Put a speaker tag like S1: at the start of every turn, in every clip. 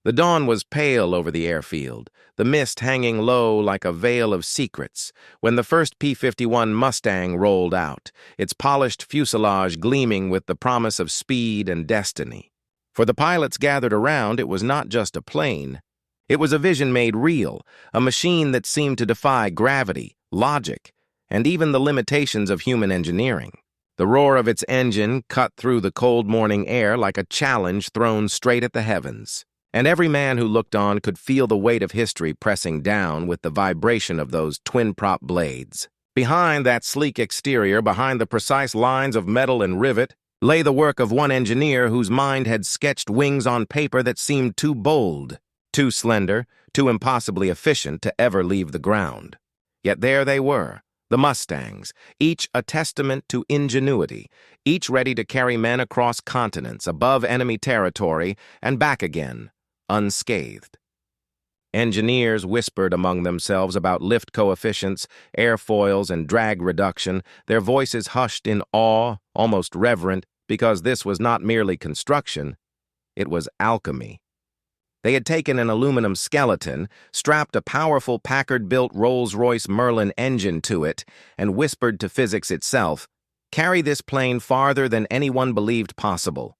S1: The dawn was pale over the airfield, the mist hanging low like a veil of secrets, when the first P-51 Mustang rolled out, its polished fuselage gleaming with the promise of speed and destiny. For the pilots gathered around, it was not just a plane. It was a vision made real, a machine that seemed to defy gravity, logic, and even the limitations of human engineering. The roar of its engine cut through the cold morning air like a challenge thrown straight at the heavens. And every man who looked on could feel the weight of history pressing down with the vibration of those twin-prop blades. Behind that sleek exterior, behind the precise lines of metal and rivet, lay the work of one engineer whose mind had sketched wings on paper that seemed too bold, too slender, too impossibly efficient to ever leave the ground. Yet there they were, the Mustangs, each a testament to ingenuity, each ready to carry men across continents, above enemy territory, and back again, unscathed. Engineers whispered among themselves about lift coefficients, airfoils, and drag reduction, their voices hushed in awe, almost reverent, because this was not merely construction, it was alchemy. They had taken an aluminum skeleton, strapped a powerful Packard-built Rolls-Royce Merlin engine to it, and whispered to physics itself, "Carry this plane farther than anyone believed possible."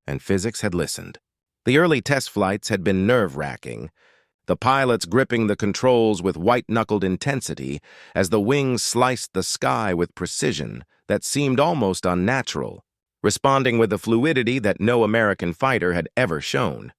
S1: And physics had listened. The early test flights had been nerve-wracking, the pilots gripping the controls with white-knuckled intensity as the wings sliced the sky with precision that seemed almost unnatural, responding with a fluidity that no American fighter had ever shown.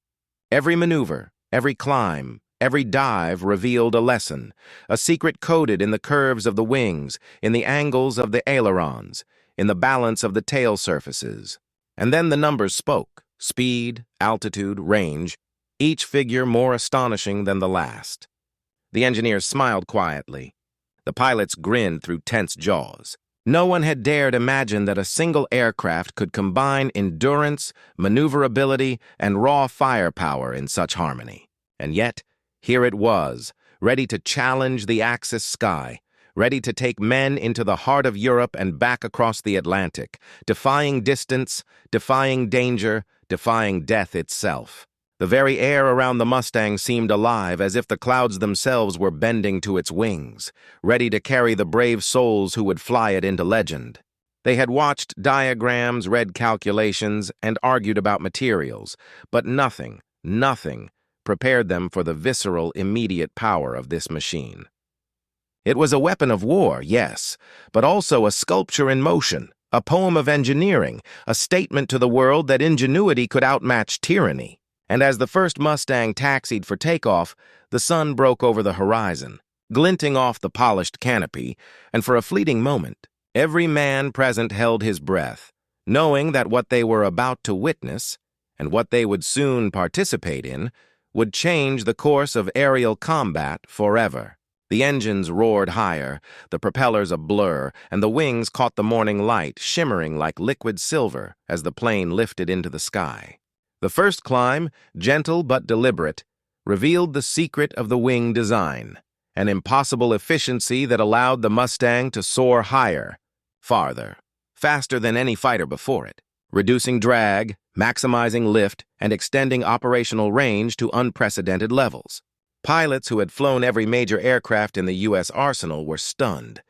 S1: Every maneuver, every climb, every dive revealed a lesson, a secret coded in the curves of the wings, in the angles of the ailerons, in the balance of the tail surfaces. And then the numbers spoke. Speed, altitude, range, each figure more astonishing than the last. The engineers smiled quietly. The pilots grinned through tense jaws. No one had dared imagine that a single aircraft could combine endurance, maneuverability, and raw firepower in such harmony. And yet, here it was, ready to challenge the Axis sky, ready to take men into the heart of Europe and back across the Atlantic, defying distance, defying danger, defying death itself. The very air around the Mustang seemed alive, as if the clouds themselves were bending to its wings, ready to carry the brave souls who would fly it into legend. They had watched diagrams, read calculations, and argued about materials, but nothing prepared them for the visceral, immediate power of this machine. It was a weapon of war, yes, but also a sculpture in motion, a poem of engineering, a statement to the world that ingenuity could outmatch tyranny. And as the first Mustang taxied for takeoff, the sun broke over the horizon, glinting off the polished canopy, and for a fleeting moment, every man present held his breath, knowing that what they were about to witness, and what they would soon participate in, would change the course of aerial combat forever. The engines roared higher, the propellers a blur, and the wings caught the morning light, shimmering like liquid silver as the plane lifted into the sky. The first climb, gentle but deliberate, revealed the secret of the wing design, an impossible efficiency that allowed the Mustang to soar higher, farther, faster than any fighter before it, reducing drag, maximizing lift, and extending operational range to unprecedented levels. Pilots who had flown every major aircraft in the U.S. arsenal were stunned.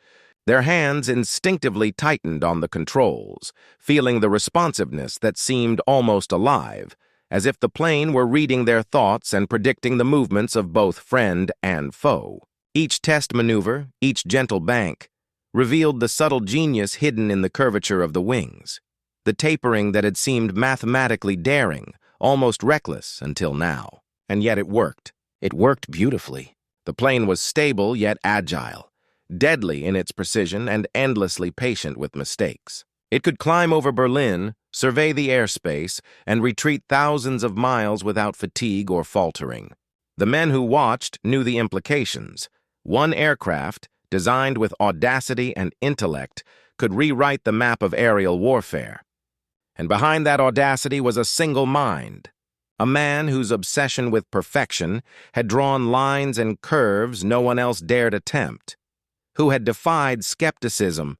S1: Their hands instinctively tightened on the controls, feeling the responsiveness that seemed almost alive, as if the plane were reading their thoughts and predicting the movements of both friend and foe. Each test maneuver, each gentle bank, revealed the subtle genius hidden in the curvature of the wings, the tapering that had seemed mathematically daring, almost reckless until now. And yet it worked. It worked beautifully. The plane was stable yet agile, deadly in its precision and endlessly patient with mistakes. It could climb over Berlin, survey the airspace, and retreat thousands of miles without fatigue or faltering. The men who watched knew the implications. One aircraft, designed with audacity and intellect, could rewrite the map of aerial warfare. And behind that audacity was a single mind, a man whose obsession with perfection had drawn lines and curves no one else dared attempt, who had defied skepticism,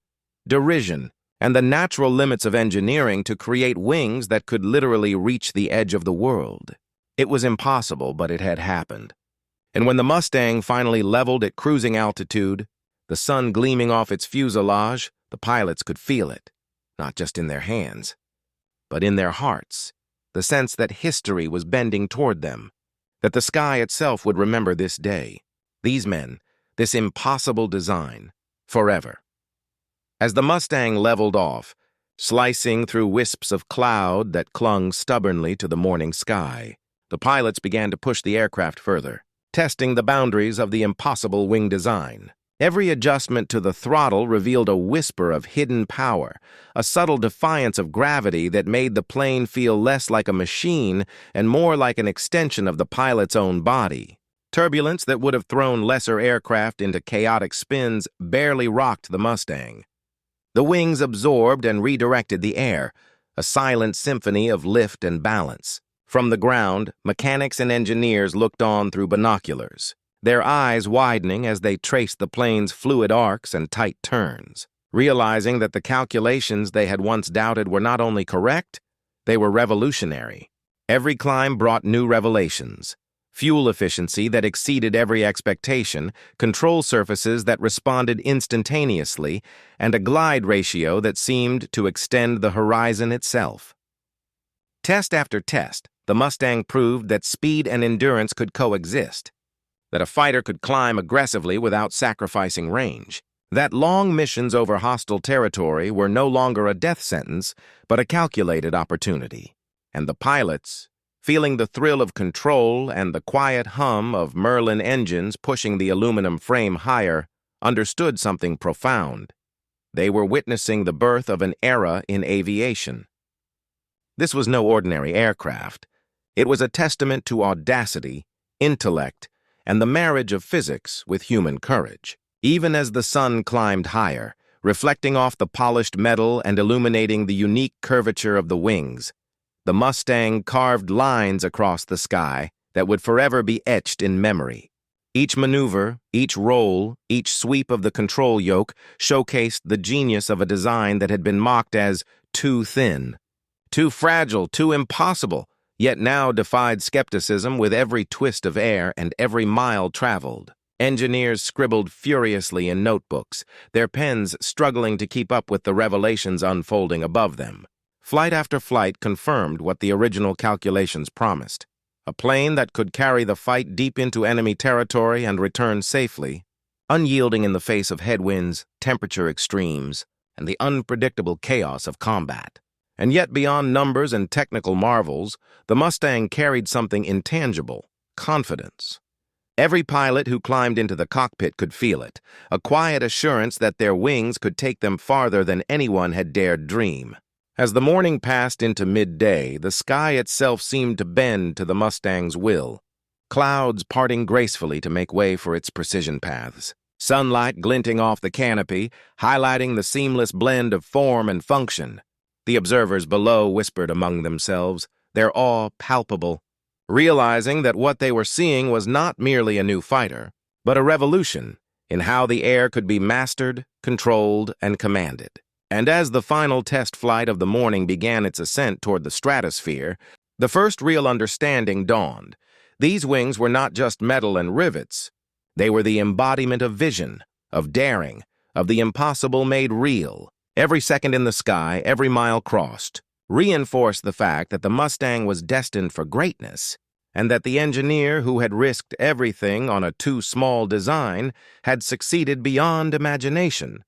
S1: derision, and the natural limits of engineering to create wings that could literally reach the edge of the world. It was impossible, but it had happened. And when the Mustang finally leveled at cruising altitude, the sun gleaming off its fuselage, the pilots could feel it, not just in their hands, but in their hearts, the sense that history was bending toward them, that the sky itself would remember this day, these men, this impossible design, forever. As the Mustang leveled off, slicing through wisps of cloud that clung stubbornly to the morning sky, the pilots began to push the aircraft further, testing the boundaries of the impossible wing design. Every adjustment to the throttle revealed a whisper of hidden power, a subtle defiance of gravity that made the plane feel less like a machine and more like an extension of the pilot's own body. Turbulence that would have thrown lesser aircraft into chaotic spins barely rocked the Mustang. The wings absorbed and redirected the air, a silent symphony of lift and balance. From the ground, mechanics and engineers looked on through binoculars, their eyes widening as they traced the plane's fluid arcs and tight turns, realizing that the calculations they had once doubted were not only correct, they were revolutionary. Every climb brought new revelations: fuel efficiency that exceeded every expectation, control surfaces that responded instantaneously, and a glide ratio that seemed to extend the horizon itself. Test after test, the Mustang proved that speed and endurance could coexist, that a fighter could climb aggressively without sacrificing range, that long missions over hostile territory were no longer a death sentence, but a calculated opportunity. And the pilots, feeling the thrill of control and the quiet hum of Merlin engines pushing the aluminum frame higher, understood something profound. They were witnessing the birth of an era in aviation. This was no ordinary aircraft. It was a testament to audacity, intellect, and the marriage of physics with human courage. Even as the sun climbed higher, reflecting off the polished metal and illuminating the unique curvature of the wings, the Mustang carved lines across the sky that would forever be etched in memory. Each maneuver, each roll, each sweep of the control yoke showcased the genius of a design that had been mocked as too thin, too fragile, too impossible, yet now defied skepticism with every twist of air and every mile traveled. Engineers scribbled furiously in notebooks, their pens struggling to keep up with the revelations unfolding above them. Flight after flight confirmed what the original calculations promised: a plane that could carry the fight deep into enemy territory and return safely, unyielding in the face of headwinds, temperature extremes, and the unpredictable chaos of combat. And yet, beyond numbers and technical marvels, the Mustang carried something intangible: confidence. Every pilot who climbed into the cockpit could feel it, a quiet assurance that their wings could take them farther than anyone had dared dream. As the morning passed into midday, the sky itself seemed to bend to the Mustang's will, clouds parting gracefully to make way for its precision paths, sunlight glinting off the canopy, highlighting the seamless blend of form and function. The observers below whispered among themselves, their awe palpable, realizing that what they were seeing was not merely a new fighter, but a revolution in how the air could be mastered, controlled, and commanded. And as the final test flight of the morning began its ascent toward the stratosphere, the first real understanding dawned. These wings were not just metal and rivets. They were the embodiment of vision, of daring, of the impossible made real. Every second in the sky, every mile crossed, reinforced the fact that the Mustang was destined for greatness, and that the engineer who had risked everything on a too-small design had succeeded beyond imagination,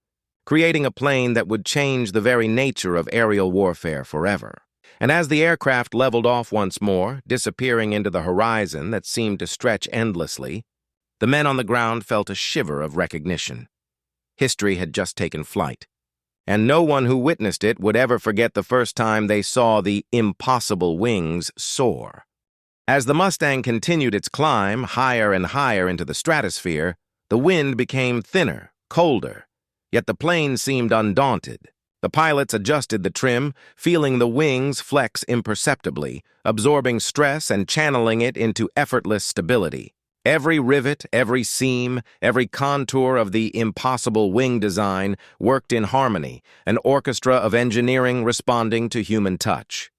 S1: creating a plane that would change the very nature of aerial warfare forever. And as the aircraft leveled off once more, disappearing into the horizon that seemed to stretch endlessly, the men on the ground felt a shiver of recognition. History had just taken flight, and no one who witnessed it would ever forget the first time they saw the impossible wings soar. As the Mustang continued its climb higher and higher into the stratosphere, the wind became thinner, colder, yet the plane seemed undaunted. The pilots adjusted the trim, feeling the wings flex imperceptibly, absorbing stress and channeling it into effortless stability. Every rivet, every seam, every contour of the impossible wing design worked in harmony, an orchestra of engineering responding to human touch.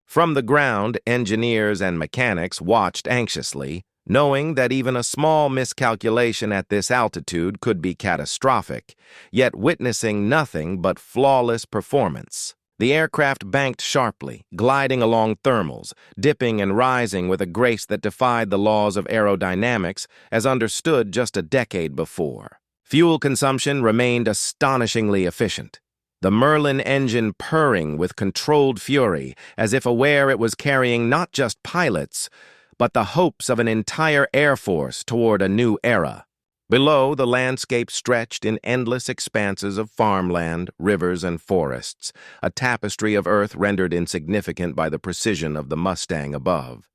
S1: From the ground, engineers and mechanics watched anxiously, knowing that even a small miscalculation at this altitude could be catastrophic, yet witnessing nothing but flawless performance. The aircraft banked sharply, gliding along thermals, dipping and rising with a grace that defied the laws of aerodynamics as understood just a decade before. Fuel consumption remained astonishingly efficient, the Merlin engine purring with controlled fury, as if aware it was carrying not just pilots, but the hopes of an entire air force toward a new era. Below, the landscape stretched in endless expanses of farmland, rivers, and forests, a tapestry of earth rendered insignificant by the precision of the Mustang above.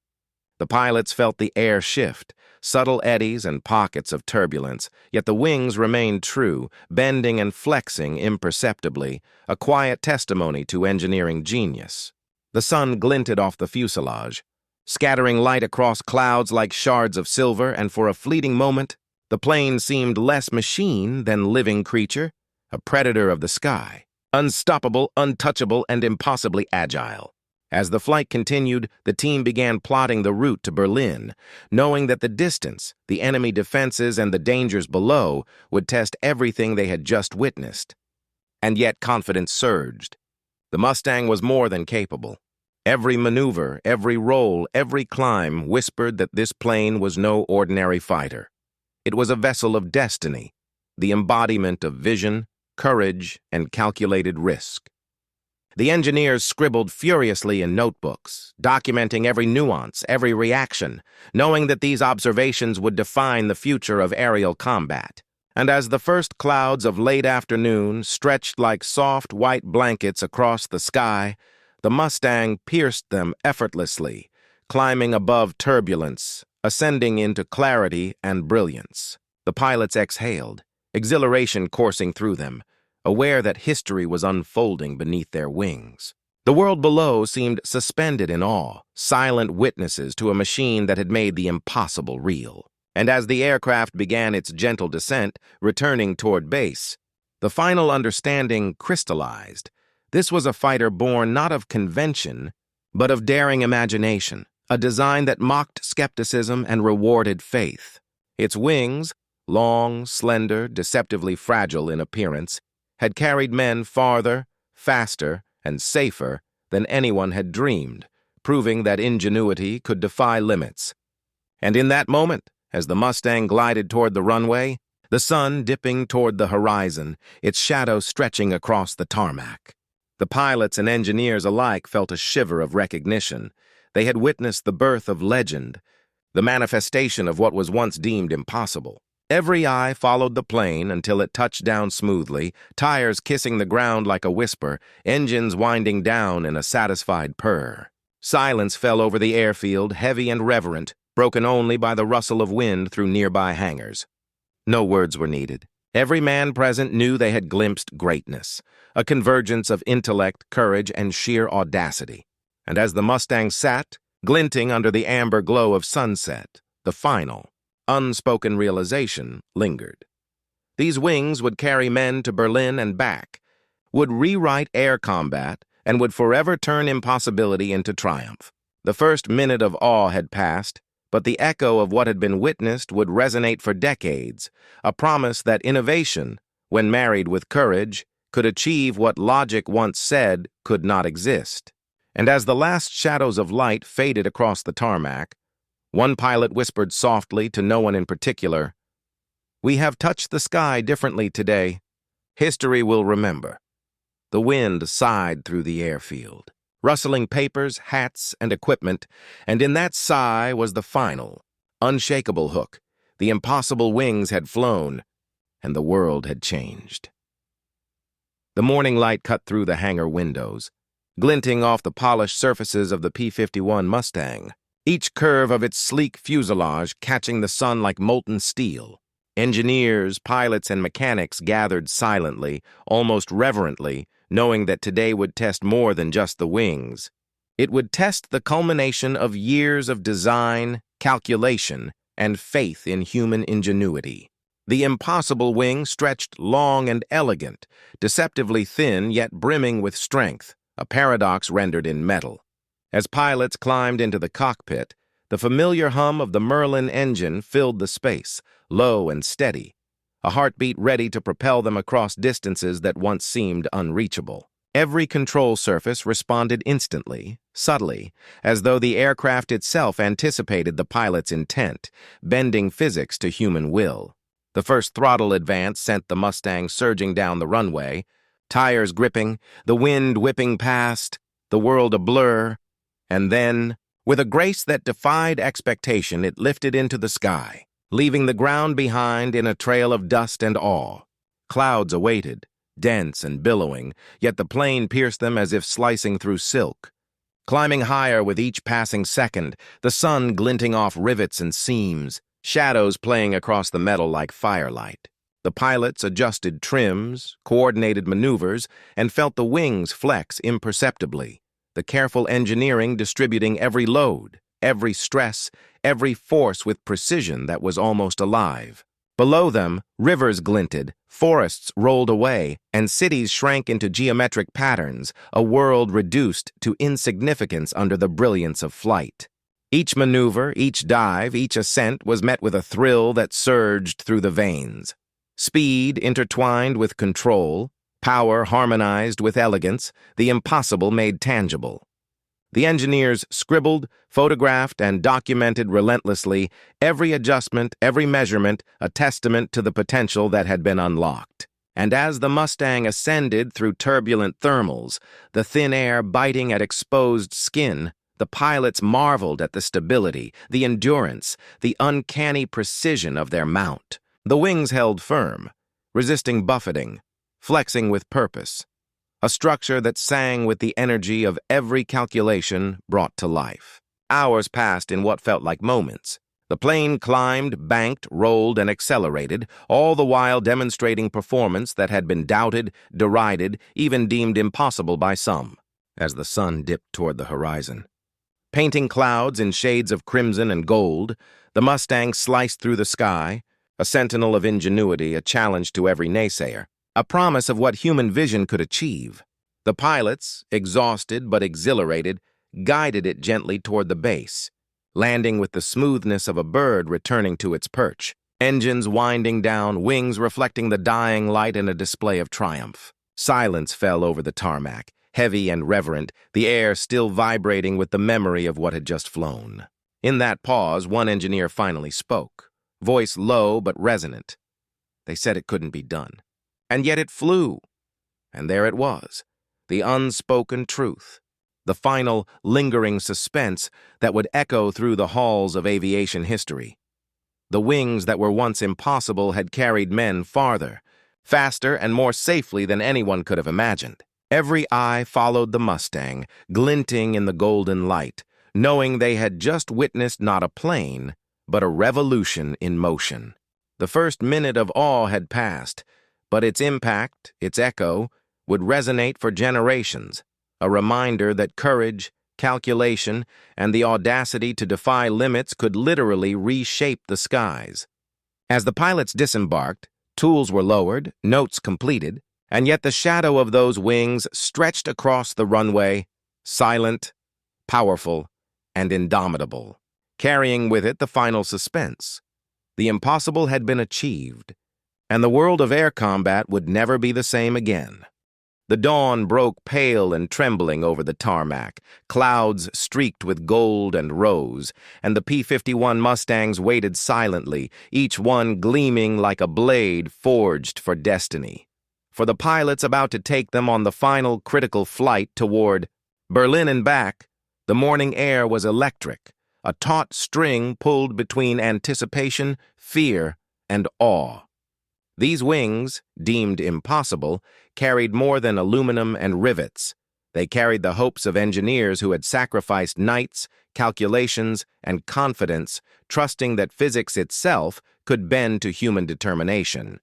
S1: The pilots felt the air shift, subtle eddies and pockets of turbulence, yet the wings remained true, bending and flexing imperceptibly, a quiet testimony to engineering genius. The sun glinted off the fuselage, scattering light across clouds like shards of silver, and for a fleeting moment, the plane seemed less machine than living creature, a predator of the sky, unstoppable, untouchable, and impossibly agile. As the flight continued, the team began plotting the route to Berlin, knowing that the distance, the enemy defenses, and the dangers below would test everything they had just witnessed. And yet confidence surged. The Mustang was more than capable. Every maneuver, every roll, every climb whispered that this plane was no ordinary fighter. It was a vessel of destiny, the embodiment of vision, courage, and calculated risk. The engineers scribbled furiously in notebooks, documenting every nuance, every reaction, knowing that these observations would define the future of aerial combat. And as the first clouds of late afternoon stretched like soft white blankets across the sky, the Mustang pierced them effortlessly, climbing above turbulence, ascending into clarity and brilliance. The pilots exhaled, exhilaration coursing through them, aware that history was unfolding beneath their wings. The world below seemed suspended in awe, silent witnesses to a machine that had made the impossible real. And as the aircraft began its gentle descent, returning toward base, the final understanding crystallized. This was a fighter born not of convention, but of daring imagination, a design that mocked skepticism and rewarded faith. Its wings, long, slender, deceptively fragile in appearance, had carried men farther, faster, and safer than anyone had dreamed, proving that ingenuity could defy limits. And in that moment, as the Mustang glided toward the runway, the sun dipping toward the horizon, its shadow stretching across the tarmac, the pilots and engineers alike felt a shiver of recognition. They had witnessed the birth of legend, the manifestation of what was once deemed impossible. Every eye followed the plane until it touched down smoothly, tires kissing the ground like a whisper, engines winding down in a satisfied purr. Silence fell over the airfield, heavy and reverent, broken only by the rustle of wind through nearby hangars. No words were needed. Every man present knew they had glimpsed greatness, a convergence of intellect, courage, and sheer audacity. And as the Mustang sat, glinting under the amber glow of sunset, the final, unspoken realization lingered. These wings would carry men to Berlin and back, would rewrite air combat, and would forever turn impossibility into triumph. The first minute of awe had passed, but the echo of what had been witnessed would resonate for decades, a promise that innovation, when married with courage, could achieve what logic once said could not exist. And as the last shadows of light faded across the tarmac, one pilot whispered softly to no one in particular, "We have touched the sky differently today. History will remember." The wind sighed through the airfield, rustling papers, hats, and equipment, and in that sigh was the final, unshakable hook. The impossible wings had flown, and the world had changed. The morning light cut through the hangar windows, glinting off the polished surfaces of the P-51 Mustang, each curve of its sleek fuselage catching the sun like molten steel. Engineers, pilots, and mechanics gathered silently, almost reverently, knowing that today would test more than just the wings. It would test the culmination of years of design, calculation, and faith in human ingenuity. The impossible wing stretched long and elegant, deceptively thin yet brimming with strength, a paradox rendered in metal. As pilots climbed into the cockpit, the familiar hum of the Merlin engine filled the space, low and steady, a heartbeat ready to propel them across distances that once seemed unreachable. Every control surface responded instantly, subtly, as though the aircraft itself anticipated the pilot's intent, bending physics to human will. The first throttle advance sent the Mustang surging down the runway, tires gripping, the wind whipping past, the world a blur, and then, with a grace that defied expectation, it lifted into the sky, leaving the ground behind in a trail of dust and awe. Clouds awaited, dense and billowing, yet the plane pierced them as if slicing through silk. Climbing higher with each passing second, the sun glinting off rivets and seams, shadows playing across the metal like firelight. The pilots adjusted trims, coordinated maneuvers, and felt the wings flex imperceptibly, the careful engineering distributing every load, every stress, every force with precision that was almost alive. Below them, rivers glinted, forests rolled away, and cities shrank into geometric patterns, a world reduced to insignificance under the brilliance of flight. Each maneuver, each dive, each ascent was met with a thrill that surged through the veins. Speed intertwined with control, power harmonized with elegance, the impossible made tangible. The engineers scribbled, photographed, and documented relentlessly, every adjustment, every measurement, a testament to the potential that had been unlocked. And as the Mustang ascended through turbulent thermals, the thin air biting at exposed skin, the pilots marveled at the stability, the endurance, the uncanny precision of their mount. The wings held firm, resisting buffeting, flexing with purpose. A structure that sang with the energy of every calculation brought to life. Hours passed in what felt like moments. The plane climbed, banked, rolled, and accelerated, all the while demonstrating performance that had been doubted, derided, even deemed impossible by some. As the sun dipped toward the horizon, painting clouds in shades of crimson and gold, the Mustang sliced through the sky, a sentinel of ingenuity, a challenge to every naysayer. A promise of what human vision could achieve. The pilots, exhausted but exhilarated, guided it gently toward the base, landing with the smoothness of a bird returning to its perch, engines winding down, wings reflecting the dying light in a display of triumph. Silence fell over the tarmac, heavy and reverent, the air still vibrating with the memory of what had just flown. In that pause, one engineer finally spoke, voice low but resonant. They said it couldn't be done. And yet it flew. And there it was, the unspoken truth, the final lingering suspense that would echo through the halls of aviation history. The wings that were once impossible had carried men farther, faster and more safely than anyone could have imagined. Every eye followed the Mustang, glinting in the golden light, knowing they had just witnessed not a plane, but a revolution in motion. The first minute of awe had passed, but its impact, its echo, would resonate for generations, a reminder that courage, calculation, and the audacity to defy limits could literally reshape the skies. As the pilots disembarked, tools were lowered, notes completed, and yet the shadow of those wings stretched across the runway, silent, powerful, and indomitable, carrying with it the final suspense. The impossible had been achieved, and the world of air combat would never be the same again. The dawn broke pale and trembling over the tarmac, clouds streaked with gold and rose, and the P-51 Mustangs waited silently, each one gleaming like a blade forged for destiny. For the pilots about to take them on the final critical flight toward Berlin and back, the morning air was electric, a taut string pulled between anticipation, fear, and awe. These wings, deemed impossible, carried more than aluminum and rivets. They carried the hopes of engineers who had sacrificed nights, calculations, and confidence, trusting that physics itself could bend to human determination.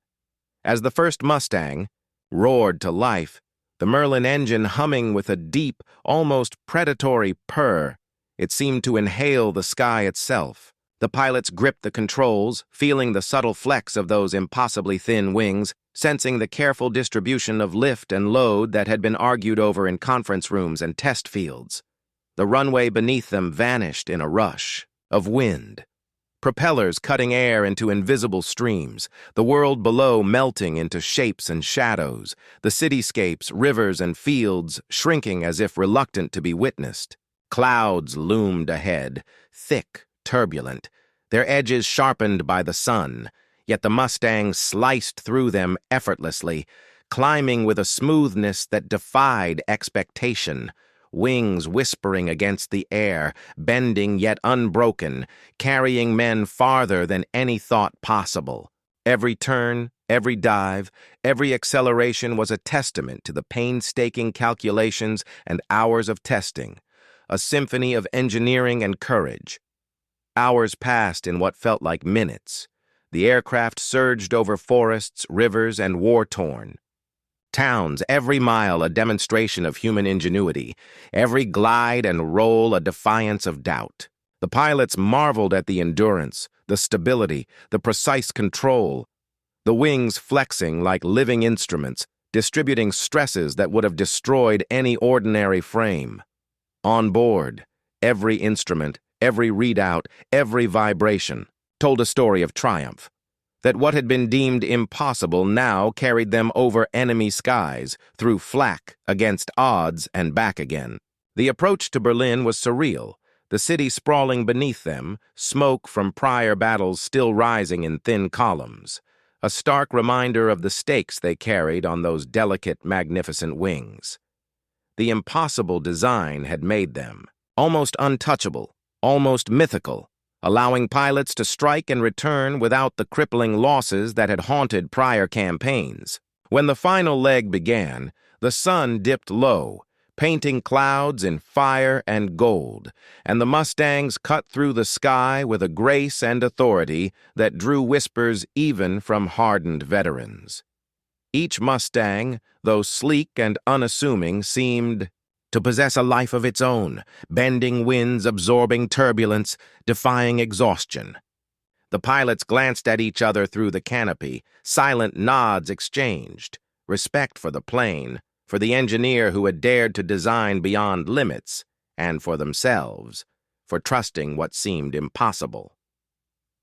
S1: As the first Mustang roared to life, the Merlin engine humming with a deep, almost predatory purr, it seemed to inhale the sky itself. The pilots gripped the controls, feeling the subtle flex of those impossibly thin wings, sensing the careful distribution of lift and load that had been argued over in conference rooms and test fields. The runway beneath them vanished in a rush of wind. Propellers cutting air into invisible streams, the world below melting into shapes and shadows, the cityscapes, rivers, and fields shrinking as if reluctant to be witnessed. Clouds loomed ahead, thick, turbulent, their edges sharpened by the sun, yet the Mustang sliced through them effortlessly, climbing with a smoothness that defied expectation. Wings whispering against the air, bending yet unbroken, carrying men farther than any thought possible. Every turn, every dive, every acceleration was a testament to the painstaking calculations and hours of testing, a symphony of engineering and courage. Hours passed in what felt like minutes. The aircraft surged over forests, rivers, and war-torn towns, every mile a demonstration of human ingenuity, every glide and roll a defiance of doubt. The pilots marveled at the endurance, the stability, the precise control, the wings flexing like living instruments, distributing stresses that would have destroyed any ordinary frame. On board, every instrument, every readout, every vibration told a story of triumph. That what had been deemed impossible now carried them over enemy skies, through flak, against odds, and back again. The approach to Berlin was surreal, the city sprawling beneath them, smoke from prior battles still rising in thin columns, a stark reminder of the stakes they carried on those delicate, magnificent wings. The impossible design had made them almost untouchable, almost mythical, allowing pilots to strike and return without the crippling losses that had haunted prior campaigns. When the final leg began, the sun dipped low, painting clouds in fire and gold, and the Mustangs cut through the sky with a grace and authority that drew whispers even from hardened veterans. Each Mustang, though sleek and unassuming, seemed to possess a life of its own, bending winds, absorbing turbulence, defying exhaustion. The pilots glanced at each other through the canopy, silent nods exchanged, respect for the plane, for the engineer who had dared to design beyond limits, and for themselves, for trusting what seemed impossible.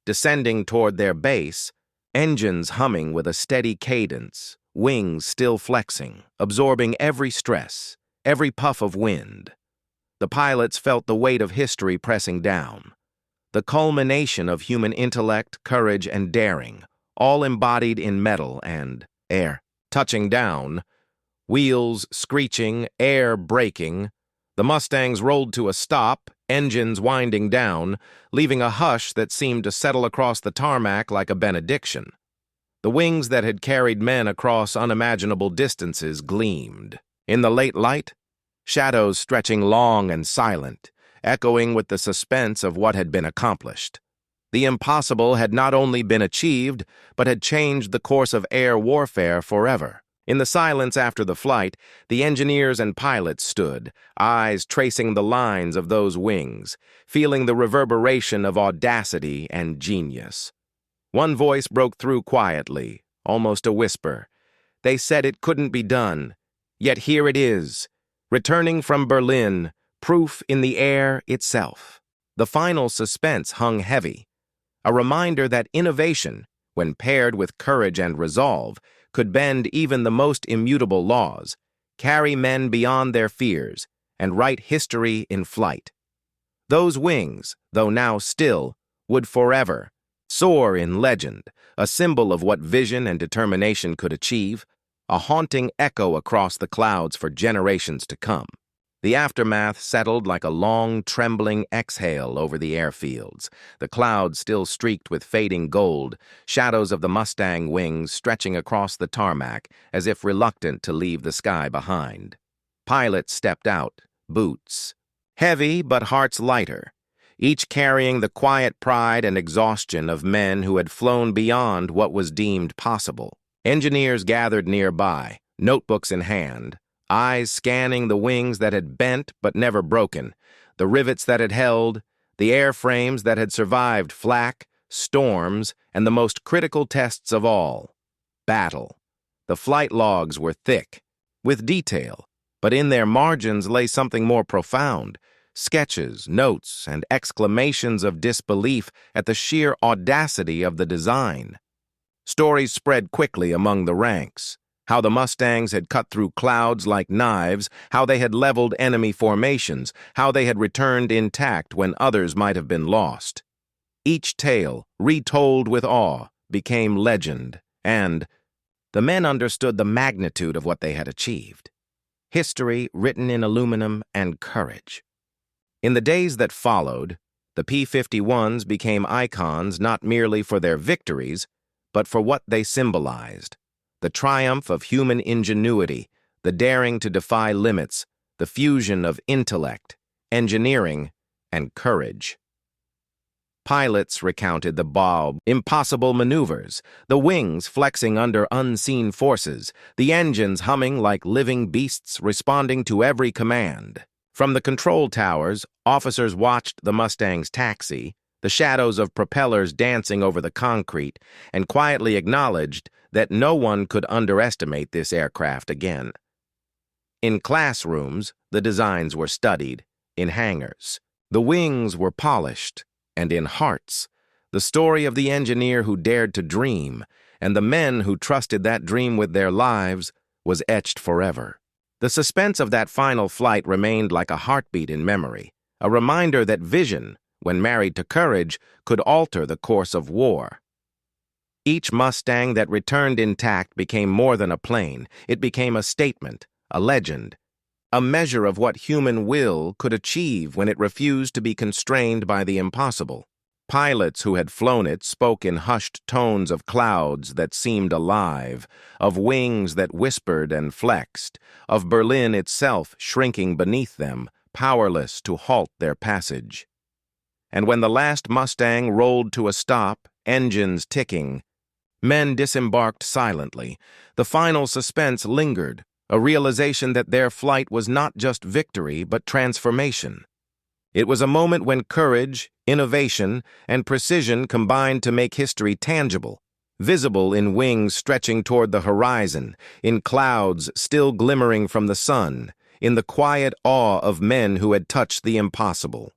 S1: Descending toward their base, engines humming with a steady cadence, wings still flexing, absorbing every stress, every puff of wind. The pilots felt the weight of history pressing down, the culmination of human intellect, courage, and daring, all embodied in metal and air. Touching down, wheels screeching, air braking, the Mustangs rolled to a stop, engines winding down, leaving a hush that seemed to settle across the tarmac like a benediction. The wings that had carried men across unimaginable distances gleamed. In the late light, shadows stretching long and silent, echoing with the suspense of what had been accomplished. The impossible had not only been achieved, but had changed the course of air warfare forever. In the silence after the flight, the engineers and pilots stood, eyes tracing the lines of those wings, feeling the reverberation of audacity and genius. One voice broke through quietly, almost a whisper. They said it couldn't be done, yet here it is, returning from Berlin, proof in the air itself. The final suspense hung heavy, a reminder that innovation, when paired with courage and resolve, could bend even the most immutable laws, carry men beyond their fears, and write history in flight. Those wings, though now still, would forever soar in legend, a symbol of what vision and determination could achieve, a haunting echo across the clouds for generations to come. The aftermath settled like a long, trembling exhale over the airfields, the clouds still streaked with fading gold, shadows of the Mustang wings stretching across the tarmac as if reluctant to leave the sky behind. Pilots stepped out, boots heavy but hearts lighter, each carrying the quiet pride and exhaustion of men who had flown beyond what was deemed possible. Engineers gathered nearby, notebooks in hand, eyes scanning the wings that had bent but never broken, the rivets that had held, the airframes that had survived flak, storms, and the most critical tests of all, battle. The flight logs were thick, with detail, but in their margins lay something more profound, sketches, notes, and exclamations of disbelief at the sheer audacity of the design. Stories spread quickly among the ranks. How the Mustangs had cut through clouds like knives, how they had leveled enemy formations, how they had returned intact when others might have been lost. Each tale, retold with awe, became legend, and the men understood the magnitude of what they had achieved. History written in aluminum and courage. In the days that followed, the P-51s became icons not merely for their victories, but for what they symbolized: the triumph of human ingenuity, the daring to defy limits, the fusion of intellect, engineering, and courage. Pilots recounted the impossible maneuvers, the wings flexing under unseen forces, the engines humming like living beasts responding to every command. From the control towers, officers watched the Mustangs taxi, the shadows of propellers dancing over the concrete, and quietly acknowledged that no one could underestimate this aircraft again. In classrooms, the designs were studied. In hangars, the wings were polished. And in hearts, the story of the engineer who dared to dream and the men who trusted that dream with their lives was etched forever. The suspense of that final flight remained like a heartbeat in memory, a reminder that vision, when married to courage, could alter the course of war. Each Mustang that returned intact became more than a plane. It became a statement, a legend, a measure of what human will could achieve when it refused to be constrained by the impossible. Pilots who had flown it spoke in hushed tones of clouds that seemed alive, of wings that whispered and flexed, of Berlin itself shrinking beneath them, powerless to halt their passage. And when the last Mustang rolled to a stop, engines ticking, men disembarked silently. The final suspense lingered, a realization that their flight was not just victory but transformation. It was a moment when courage, innovation, and precision combined to make history tangible, visible in wings stretching toward the horizon, in clouds still glimmering from the sun, in the quiet awe of men who had touched the impossible.